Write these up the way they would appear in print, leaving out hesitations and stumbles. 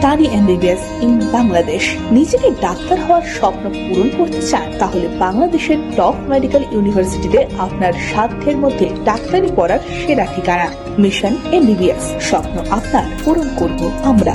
Study MBBS in Bangladesh. নিজেকে doctor হওয়ার স্বপ্ন পূরণ করতে চান? তাহলে বাংলাদেশের টপ মেডিকেল ইউনিভার্সিটিতে আপনার সাধ্যের মধ্যে ডাক্তারি পড়ার সেরা ঠিকানা মিশন এমবিবিএস। স্বপ্ন আপনার পূরণ করব আমরা।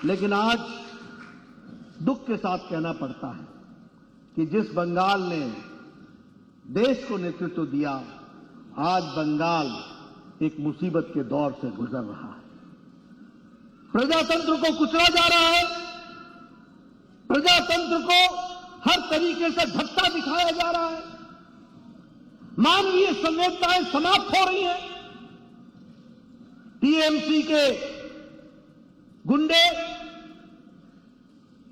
लेकिन आज दुख के साथ कहना पड़ता है कि जिस बंगाल ने देश को नेतृत्व दिया, आज बंगाल एक मुसीबत के दौर से गुजर रहा है। प्रजातंत्र को कुचला जा रहा है, प्रजातंत्र को हर तरीके से धक्का दिखाया जा रहा है, मानवीय संवेदनाएं समाप्त हो रही हैं। टीएमसी के गुंडे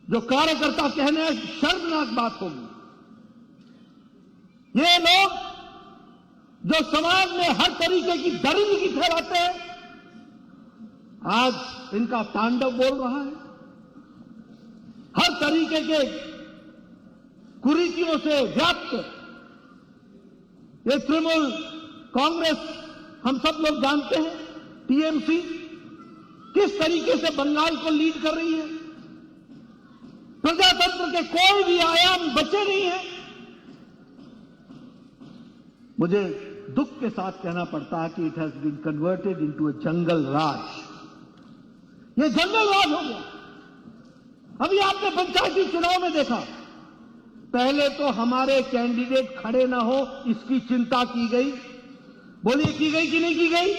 जो कार्यकर्ता कहने शर्मनाक बात होगी, ये लोग जो समाज में हर तरीके की दरिद्री फैलाते हैं, आज इनका तांडव बोल रहा है। हर तरीके के कुरीतियों से व्याप्त ये तृणमूल कांग्रेस, हम सब लोग जानते हैं, टीएमसी किस तरीके से बंगाल को लीड कर रही है। प्रजातंत्र के कोई भी आयाम बचे नहीं है। मुझे दुख के साथ कहना पड़ता है कि it has been converted into a jungle raj. ये जंगल राज हो गया। अभी आपने पंचायती चुनाव में देखा, पहले तो हमारे कैंडिडेट खड़े ना हो इसकी चिंता की गई। बोलिए की गई कि नहीं की गई?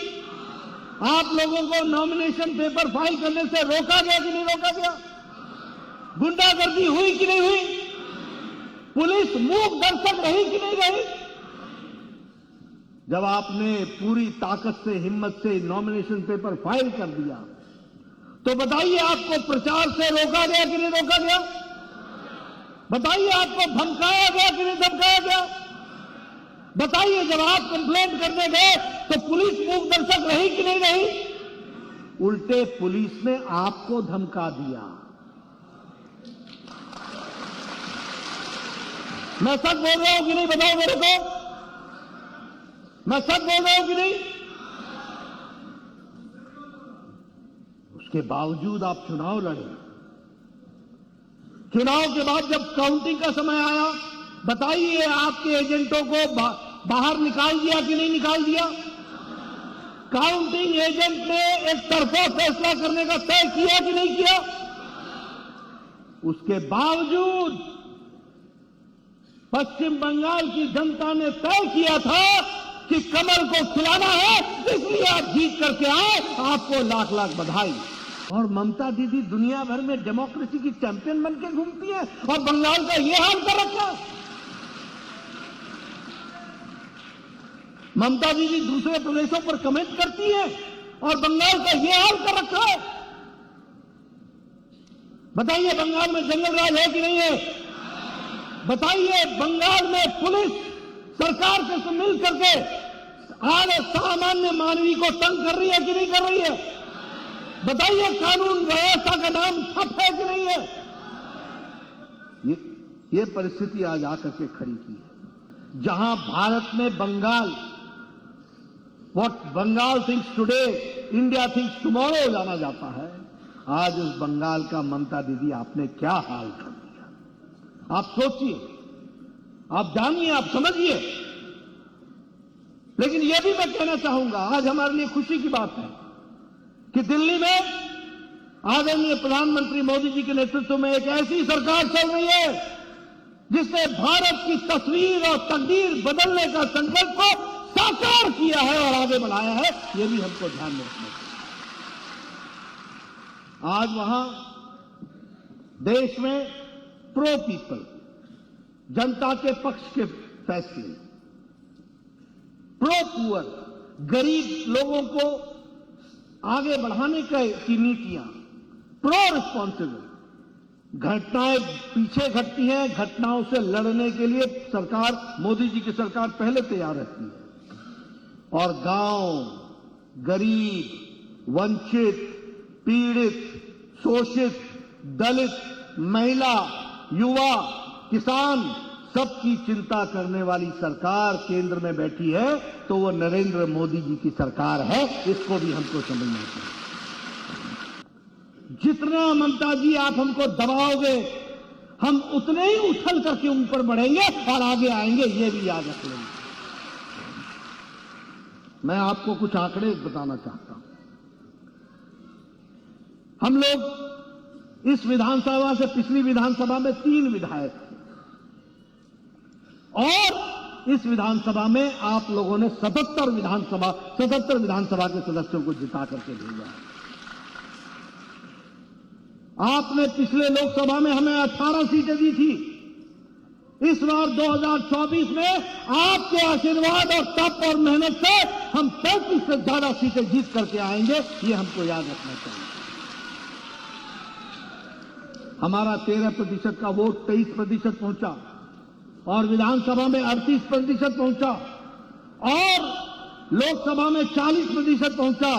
आप लोगों को नॉमिनेशन पेपर फाइल करने से रोका गया कि नहीं रोका गया? गुंडागर्दी हुई कि नहीं हुई? पुलिस मूक दर्शक रही कि नहीं रही? जब आपने पूरी ताकत से, हिम्मत से नॉमिनेशन पेपर फाइल कर दिया, तो बताइए आपको प्रचार से रोका गया कि नहीं रोका गया? बताइए आपको धमकाया गया कि नहीं धमकाया गया? बताइए जब आप कंप्लेंट करने गए तो पुलिस मूक दर्शक रही कि नहीं रही? उल्टे पुलिस ने आपको धमका दिया। मैं सच बोल रहा हूं कि नहीं? बताओ मेरे को, मैं सच बोल रहा हूं कि नहीं? उसके बावजूद आप चुनाव लड़े। चुनाव के बाद जब काउंटिंग का समय आया, बताइए आपके एजेंटों को बाहर निकाल दिया कि नहीं निकाल दिया? काउंटिंग एजेंट ने एक तरफा फैसला करने का तय किया कि नहीं किया? उसके बावजूद पश्चिम बंगाल की जनता ने तय किया था कि कमल को खिलाना है, इसलिए आप जीत करके आए। आपको लाख लाख बधाई। और ममता दीदी दुनिया भर में डेमोक्रेसी की चैंपियन बन के घूमती है और बंगाल का ये हाल कर रखा। ममता दीदी दूसरे प्रदेशों पर कमेंट करती है और बंगाल का ये हाल कर रखा है। बताइए बंगाल में जंगल राज है कि नहीं है? बताइए बंगाल में पुलिस सरकार के से मिल करके आज सामान्य मानवी को तंग कर रही है कि नहीं कर रही है? बताइए कानून व्यवस्था का नाम ठप है कि नहीं है? ये परिस्थिति आज आकर के खड़ी की है, जहां भारत में Bengal, what Bengal thinks today India thinks tomorrow जाना जाता है। आज उस बंगाल का ममता दीदी आपने क्या हाल कर दिया। आप सोचिए, आप जानिए, आप समझिए। लेकिन यह भी मैं कहना चाहूंगा, आज हमारे लिए खुशी की बात है कि दिल्ली में आदरणीय प्रधानमंत्री मोदी जी के नेतृत्व में एक ऐसी सरकार चल रही है जिसने भारत की तस्वीर और तकदीर बदलने का संकल्प को साकार किया है और आगे बढ़ाया है। यह भी हमको ध्यान में रखना चाहिए। आज वहां देश में प्रो पीपल, जनता के पक्ष के फैसले, प्रो पुअर, गरीब लोगों को आगे बढ़ाने की नीतियां, प्रो रिस्पॉन्सिबल। घटनाएं पीछे घटती हैं, घटनाओं से लड़ने के लिए सरकार, मोदी जी की सरकार पहले तैयार रहती है। और गांव, गरीब, वंचित, पीड़ित, शोषित, दलित, महिला, युवा, किसान, सबकी चिंता करने वाली सरकार केंद्र में बैठी है, तो वो नरेंद्र मोदी जी की सरकार है। इसको भी हमको समझना चाहिए। जितना ममता जी आप हमको दबाओगे, हम उतने ही उछल करके ऊपर बढ़ेंगे और आगे आएंगे, ये भी याद रख लेंगे। मैं आपको कुछ आंकड़े बताना चाहता हूं। हम लोग इस विधानसभा से पिछली विधानसभा में 3 विधायक थे और इस विधानसभा में आप लोगों ने 77 विधानसभा के सदस्यों को जिता करके भेजा है। आपने पिछले लोकसभा में हमें 18 सीटें दी थी। इस बार 2024 में आपके आशीर्वाद और तप और मेहनत से हम 35 से ज्यादा सीटें जीत करके आएंगे, ये हमको याद रखना चाहिए। हमारा 13% का वोट 23% पहुंचा और विधानसभा में 38% पहुंचा और लोकसभा में 40% पहुंचा।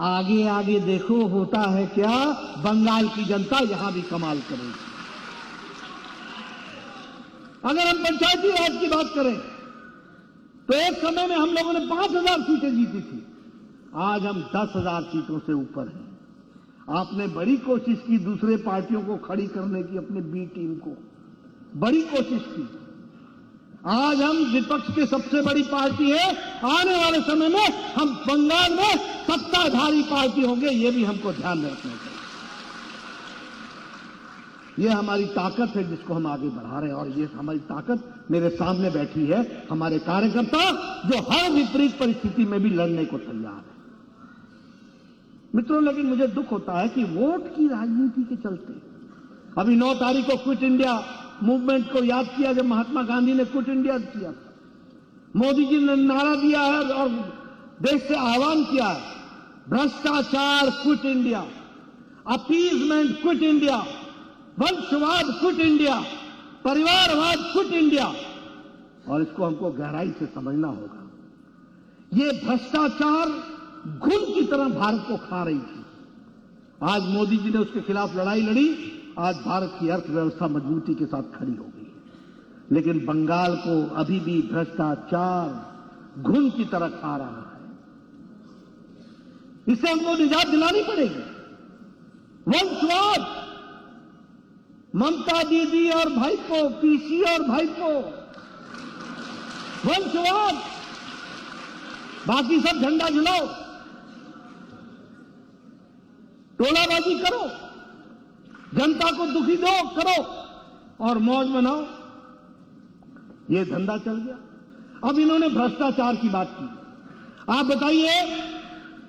आगे आगे देखो होता है क्या, बंगाल की जनता यहां भी कमाल करेगी। अगर हम पंचायती राज की बात करें तो एक समय में हम लोगों ने 5000 सीटें जीती थी, आज हम 10,000 सीटों से ऊपर हैं। आपने बड़ी कोशिश की दूसरे पार्टियों को खड़ी करने की, अपनी बी टीम को बड़ी कोशिश की। आज हम विपक्ष की सबसे बड़ी पार्टी है, आने वाले समय में हम बंगाल में सत्ताधारी पार्टी होंगे, ये भी हमको ध्यान में रखना चाहिए। ये हमारी ताकत है जिसको हम आगे बढ़ा रहे हैं और ये हमारी ताकत मेरे सामने बैठी है, हमारे कार्यकर्ता जो हर विपरीत परिस्थिति में भी लड़ने को तैयार है। मित्रों, लेकिन मुझे दुख होता है कि वोट की राजनीति के चलते अभी 9 तारीख को क्विट इंडिया मूवमेंट को याद किया जब महात्मा गांधी ने क्विट इंडिया किया था। मोदी जी ने नारा दिया है और देश से आह्वान किया है, भ्रष्टाचार quit India, appeasement quit India, वंशवाद क्विट इंडिया, परिवारवाद क्विट इंडिया। और इसको हमको गहराई से समझना होगा। ये भ्रष्टाचार घुन की तरह भारत को खा रही थी। आज मोदी जी ने उसके खिलाफ लड़ाई लड़ी, आज भारत की अर्थव्यवस्था मजबूती के साथ खड़ी हो गई। लेकिन बंगाल को अभी भी भ्रष्टाचार घुन की तरह खा रहा है। इससे हमको निजात दिलानी पड़ेगी। वंशवाद, ममता दीदी और भाईपो, पीसी और भाईपो, वंशवाद, बाकी सब झंडा झुलाओ, टोलाबाजी करो, जनता को दुखी दो करो और मौज मनाओ। ये धंधा चल गया। अब इन्होंने भ्रष्टाचार की बात की। आप बताइए,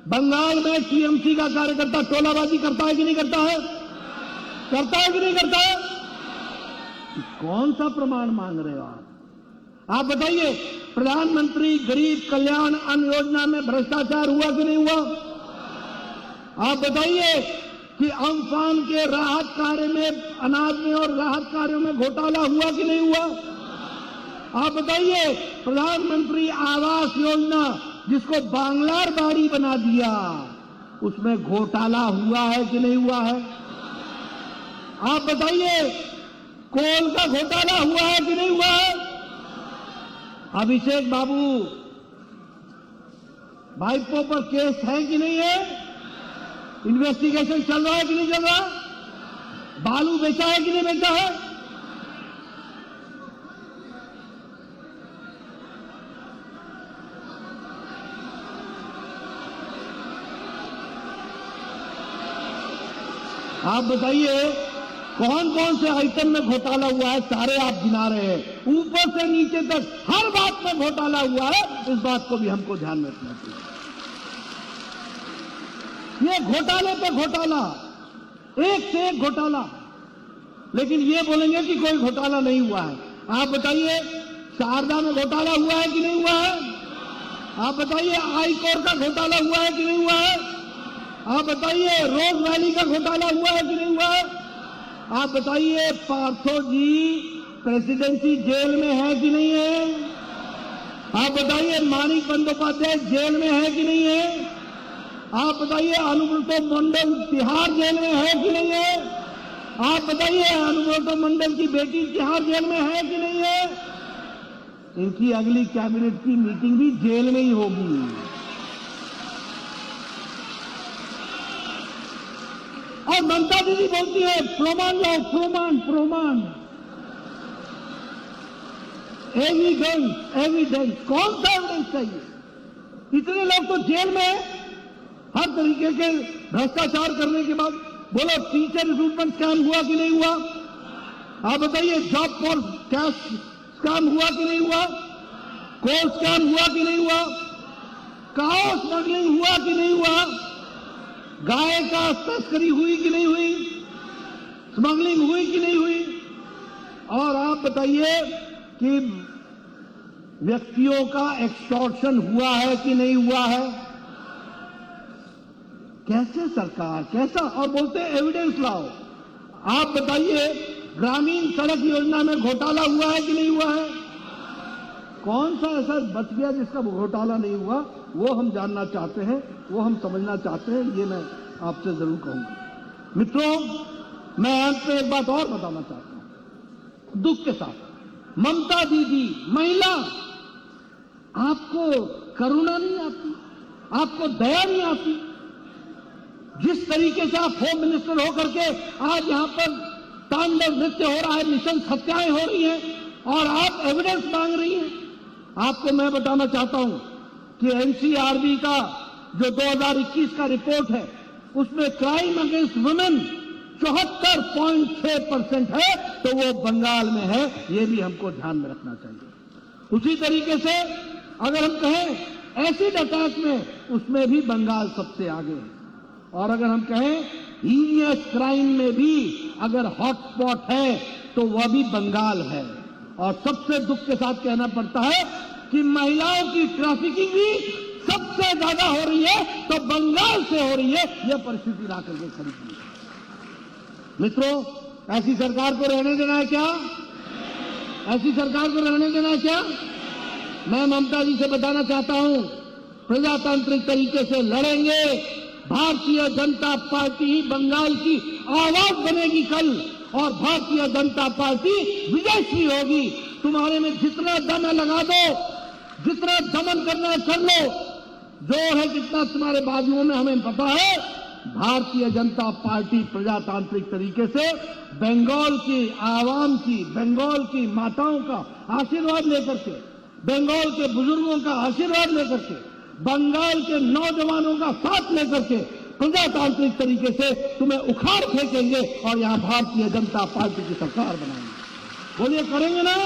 बंगाल में टीएमसी का कार्यकर्ता टोलाबाजी करता है कि नहीं करता है? करता है कि नहीं करता है? कौन सा प्रमाण मांग रहे हो आप बताइए, प्रधानमंत्री गरीब कल्याण अन्न योजना में भ्रष्टाचार हुआ कि नहीं हुआ? आप बताइए कि अम्फान के राहत कार्य में, अनाज में और राहत कार्यों में घोटाला हुआ कि नहीं हुआ? आप बताइए, प्रधानमंत्री आवास योजना जिसको बांग्लार बाड़ी बना दिया, उसमें घोटाला हुआ है कि नहीं हुआ है? आप बताइए, कोल का घोटाला हुआ है कि नहीं हुआ है? अभिषेक बाबू भाईपो पर केस है कि नहीं है? इन्वेस्टिगेशन चल रहा है कि नहीं चल रहा? बालू बेचा है कि नहीं बेचा है? आप बताइए, कौन कौन से आइटम में घोटाला हुआ है? सारे आप गिना रहे हैं, ऊपर से नीचे तक हर बात में घोटाला हुआ है। इस बात को भी हमको ध्यान में रखना चाहिए। ये घोटाले पे घोटाला, एक से एक घोटाला, लेकिन ये बोलेंगे कि कोई घोटाला नहीं हुआ है। आप बताइए, शारदा में घोटाला हुआ है कि नहीं हुआ है? आप बताइए, आईकोर का घोटाला हुआ है कि नहीं हुआ है? आप बताइए, रोज वैली का घोटाला हुआ है कि नहीं हुआ है? आप बताइए, पार्थो जी प्रेसिडेंसी जेल में है कि नहीं है? आप बताइए, माणिक बंदोपाध्याय जेल में है कि नहीं है? आप बताइए, अनुब्रतो मंडल तिहाड़ जेल में है कि नहीं है? आप बताइए, अनुब्रतो मंडल की बेटी तिहाड़ जेल में है कि नहीं है? इनकी अगली कैबिनेट की मीटिंग भी जेल में ही होगी। और और ममता दीदी बोलती है प्रमाण लाओ, प्रमाण प्रमाण, एविडेंस एविडेंस। कौन सा एविडेंस चाहिए? इतने लोग तो जेल में है हर तरीके के भ्रष्टाचार करने के बाद। बोलो टीचर रिक्रूटमेंट स्कैम हुआ कि नहीं हुआ? आप बताइए, जॉब फॉर कैश स्कैम हुआ कि नहीं हुआ? कोल स्कैम हुआ कि नहीं हुआ? काओ स्मगलिंग हुआ कि नहीं हुआ? गाय का तस्करी हुई कि नहीं हुई? स्मगलिंग हुई कि नहीं हुई? और आप बताइए कि व्यक्तियों का एक्सटॉर्शन हुआ है कि नहीं हुआ है? कैसे सरकार, कैसा? और बोलते हैं एविडेंस लाओ। आप बताइए, ग्रामीण सड़क योजना में घोटाला हुआ है कि नहीं हुआ है? कौन सा ऐसा बच गया जिसका घोटाला नहीं हुआ? वो हम जानना चाहते हैं, वो हम समझना चाहते हैं। ये मैं आपसे जरूर कहूंगा। मित्रों, मैं अंत में एक बात और बताना चाहता हूं दुख के साथ। ममता दीदी महिला, आपको करुणा नहीं आती, आपको दया नहीं आती। जिस तरीके से आप होम मिनिस्टर होकर के आज यहां पर तांडव नृत्य हो रहा है, मिशन हत्याएं हो रही हैं और आप एविडेंस मांग रही हैं। आपको मैं बताना चाहता हूं कि एनसीआरबी का जो 2021 का रिपोर्ट है, उसमें क्राइम अगेंस्ट वुमेन 74.6% है, तो वो बंगाल में है। ये भी हमको ध्यान में रखना चाहिए। उसी तरीके से अगर हम कहें एसिड अटैक में, उसमें भी बंगाल सबसे आगे है। और अगर हम कहें हीनियस क्राइम में भी अगर हॉटस्पॉट है, तो वह भी बंगाल है। और सबसे दुख के साथ कहना पड़ता है कि महिलाओं की ट्रैफिकिंग भी सबसे ज्यादा हो रही है, तो बंगाल से हो रही है। यह परिस्थिति ला करके खड़ी की। मित्रों, ऐसी सरकार को रहने देना है क्या? ऐसी सरकार को रहने देना है क्या? मैं ममता जी से बताना चाहता हूं, प्रजातांत्रिक तरीके से लड़ेंगे। भारतीय जनता पार्टी ही बंगाल की आवाज बनेगी कल, और भारतीय जनता पार्टी विजयश्री होगी। तुम्हारे में जितना दम है लगा दो, जितना दमन करना है कर लो, जोर है जितना तुम्हारे बाजुओं में हमें पता है। भारतीय जनता पार्टी प्रजातांत्रिक तरीके से बंगाल की आवाम की, बंगाल की माताओं का आशीर्वाद लेकर के, बंगाल के बुजुर्गों का आशीर्वाद लेकर के, बंगाल के नौजवानों का साथ लेकर के प्रजातांत्रिक तरीके से तुम्हें उखाड़ फेंकेंगे और यहां भारतीय जनता पार्टी की सरकार बनाएंगे। बोलिए, करेंगे ना?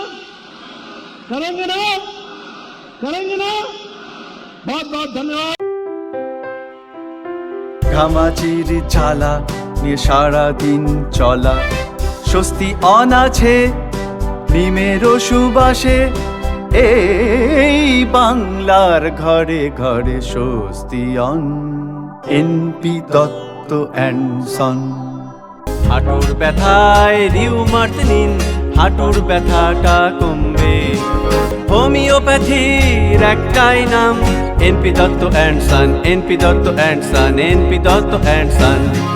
करेंगे ना? करेंगे ना? बहुत बहुत धन्यवाद। ঘামাচির জ্বালা নিয়ে সারাদিন চলা, স্বস্তি অনাছে নিমের সুবাসে, এই বাংলার ঘরে ঘরে স্বস্তি অন। NP Dutta and son. হাঁটুর ব্যথায় রিউমার্ট নিন, হাঁটুর ব্যথাটা কমবে। হোমিওপ্যাথির একটাই নাম, NP Dutta and son, NP Dutta and son, NP Dutta and Son.